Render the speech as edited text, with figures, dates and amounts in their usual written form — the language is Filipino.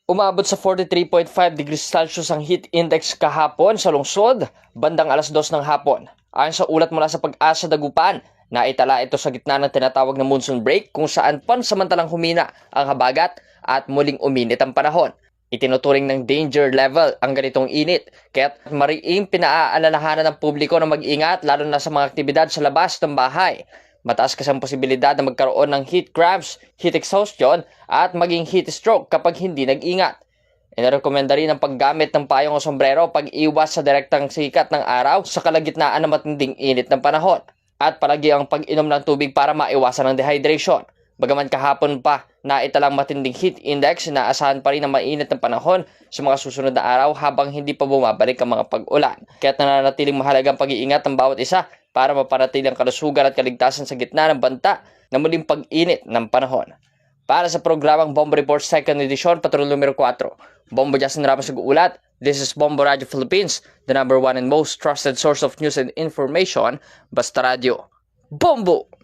Umabot sa 43.5 degrees Celsius ang heat index kahapon sa lungsod, bandang alas 2 ng hapon. Ayon sa ulat mula sa Pag-asa Dagupan, naitala ito sa gitna ng tinatawag na monsoon break kung saan pansamantalang humina ang habagat at muling uminit ang panahon. Itinuturing ng danger level ang ganitong init, kaya't mariing pinaaalalahanan ng publiko na mag-ingat lalo na sa mga aktibidad sa labas ng bahay. Mataas kasi ang posibilidad na magkaroon ng heat cramps, heat exhaustion at maging heat stroke kapag hindi nag-ingat. Inirekomenda rin ang paggamit ng payong o sombrero pag-iwas sa direktang sikat ng araw sa kalagitnaan ng matinding init ng panahon. At palagi ang pag-inom ng tubig para maiwasan ang dehydration. Bagaman kahapon pa na italang matinding heat index, inaasahan pa rin ang mainit ng panahon sa mga susunod na araw habang hindi pa bumabalik ang mga pag-ulan. Kaya't nananatiling mahalagang pag-iingat ng bawat isa para mapanatili ang kalusugan at kaligtasan sa gitna ng banta na muling pag-init ng panahon. Para sa programang Bombo Report 2nd Edition, Patrol numero 4, Bombo Justin Ramos nag-uulat. This is Bombo Radio Philippines, the #1 and most trusted source of news and information, Basta Radio. Bombo!